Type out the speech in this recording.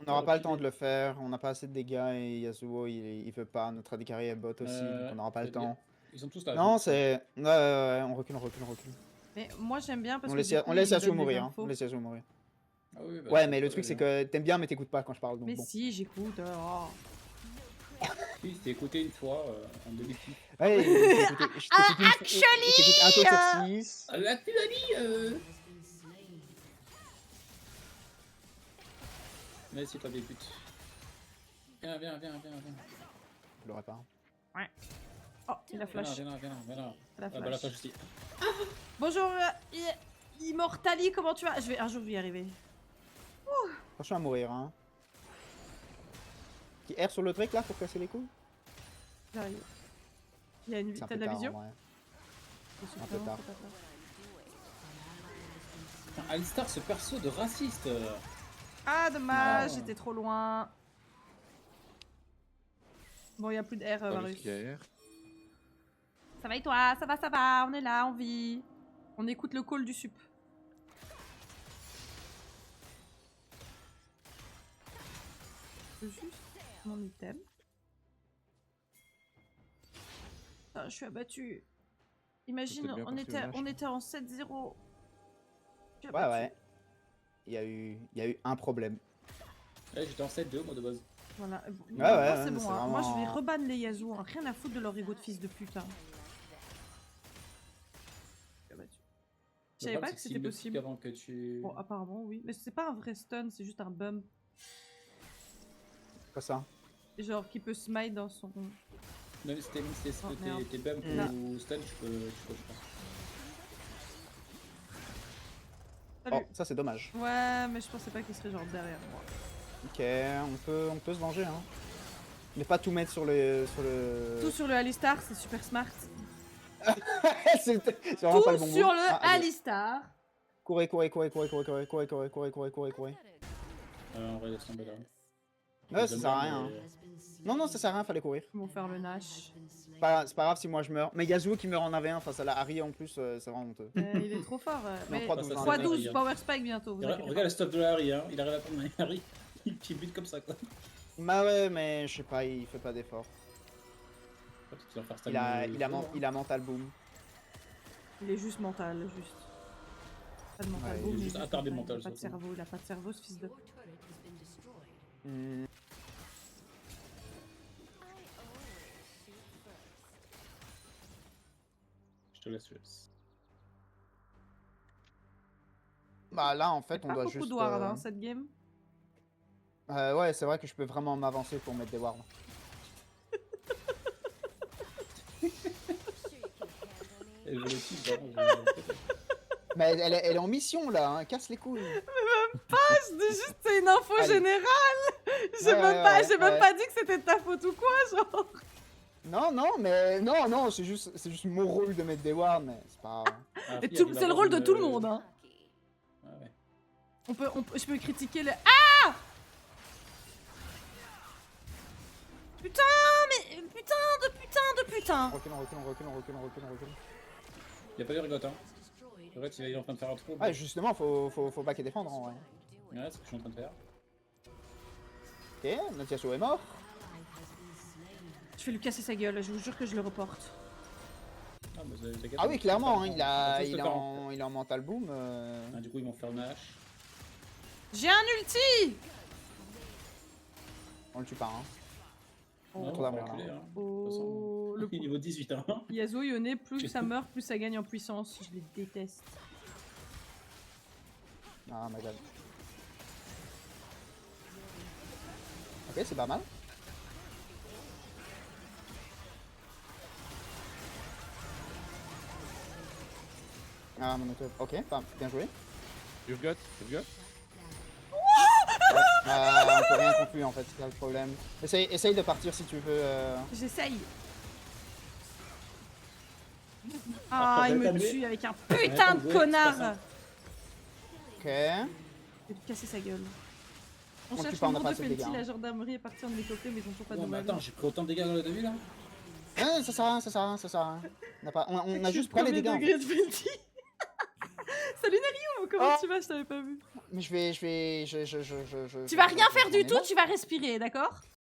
On n'aura pas le temps de le faire, on n'a pas assez de dégâts et Yasuo il veut pas, notre AD carry est bot aussi, donc on n'aura pas le temps. Ils sont tous là. Non, c'est. Ouais, on recule, on recule, on recule. Mais moi j'aime bien parce On que laisse, du coup, on laisse il me Yasuo donne des mourir, hein. infos. On laisse Yasuo mourir. Ah oui, bah, Ouais, mais le truc c'est que t'aimes bien mais t'écoutes pas quand je parle, donc Mais bon. si, j'écoute. Oh. Oui, je t'ai écouté une fois en 2006. Ouais, je t'écoute un tour sur 6. Ah, la Tulali Mais si toi des buts. Viens. Je l'aurais pas. Oh, il a flash. Viens là. Il a Ah flash. bah là, toi je sais. Bonjour, Immortali, comment tu vas? Un jour, je vais y arriver. Attention à mourir, hein. Qui R sur le Drake là pour casser les couilles? J'arrive. Il y a une C'est un t'as peu de la tard, vision? en vrai. C'est Un peu tard. Putain, Alistar, ce perso de raciste. Ah, dommage, Non. j'étais trop loin. Bon, il n'y a plus de R, Varus. Ça va et toi? Ça va, on est là, on vit. On écoute le call du sup. Juste mon item. Ah, je suis abattue. Imagine, on était en 7-0. Ouais. Il y a eu un problème. Ouais, j'étais en 7-2 moi de base. Voilà. Ouais, C'est bon. c'est Hein. Moi, je vais vraiment- reban les Yasuo. Hein. Rien à foutre de leur ego de fils de pute. Hein. Je savais pas que c'était possible. Avant que tu... Bon, apparemment, oui. Mais c'est pas un vrai stun, c'est juste un bump. Quoi ça? Genre qui peut smite dans son. Même si Oh, merde. t'es bump Là. ou stun, tu peux, je pense. Salut. Oh, ça c'est dommage. Ouais, mais je pensais pas qu'il serait genre derrière moi. Ok, on peut se venger, hein. Mais pas tout mettre sur le... Tout sur le Alistar, c'est super smart. c'est vraiment pas le Tout bon sur mot. le Ah, Alistar. Courez. En vrai, laisse tomber là. Ouais, ça sert à rien. Non, ça sert à rien, fallait courir. Ils vont faire le Nash. C'est pas grave si moi je meurs. Mais Yasuo qui meurt en AV1 face à la Harry en plus, c'est vraiment honteux. Il est trop fort. Mais 3-12, hein. 3-12, Power Spike bientôt. Vous inquiétez Regarde le stop de la Harry, hein. Il arrive à prendre un Harry. Il petit but comme ça, quoi. Bah ouais, mais je sais pas, il fait pas d'effort. Il a mental boom. Il est juste mental, juste. Pas de mental. Ouais, boom, il est mais juste attardé mental, Il a pas de surtout. cerveau, il a pas de cerveau ce fils de. Hmm. Je te laisse. Bah là en fait on Pas doit beaucoup juste... de ward hein, cette game. Ouais, c'est vrai que je peux vraiment m'avancer pour mettre des wards. Et je le kiffe, vraiment. Mais elle est en mission là, hein, casse les couilles. Je dis juste c'est une info Allez. générale. J'ai Ouais, même pas dit que c'était de ta faute ou quoi, genre. Non, c'est juste mon rôle de mettre des wards, mais c'est pas... C'est le rôle de tout le monde, hein. Ah ouais. Je peux critiquer le. Ah! Putain, mais putain de putain. On recule. Y'a pas de rigote, hein. En fait, il est en train de faire un trou. Ouais, justement, faut back et défendre en vrai. Ouais, c'est ce que je suis en train de faire. Ok, notre Yasuo est mort. Je vais lui casser sa gueule, je vous jure que je le reporte. Ah, bah, t'inquiète. Ah oui, clairement, hein, On il est en mental boom. Ah, du coup, ils vont faire le Nash. J'ai un ulti. On le tue pas, hein. Non, trop on va d'armure, reculer, là. hein. Oh, De toute façon, niveau 18, hein. Yasuo Yone, plus ça meurt, plus ça gagne en puissance. Je les déteste. Ah my god. Ok, c'est pas mal. Ah, mon auto. Ok, bien joué. You've got? Ouais, on peut rien contre lui en fait, c'est ça le problème. Essaye de partir si tu veux. J'essaye. Ah, il me tue avec un putain de connard. Ok. Je vais lui casser sa gueule. On On tue cherche pas, le on a nom pas de assez de Penty, dégâts, hein. la gendarmerie est partie en hélicoptère, mais ils ont toujours pas de Ouais, mais nouvelles. attends, j'ai pris autant de dégâts dans le début là. Ouais, ça sert à rien. On a juste pris les dégâts. En fait. Degré de Penty. Salut Nariou, comment tu vas? Je t'avais pas vu. Mais je vais... Tu vas rien faire du tout, tu vas respirer, d'accord?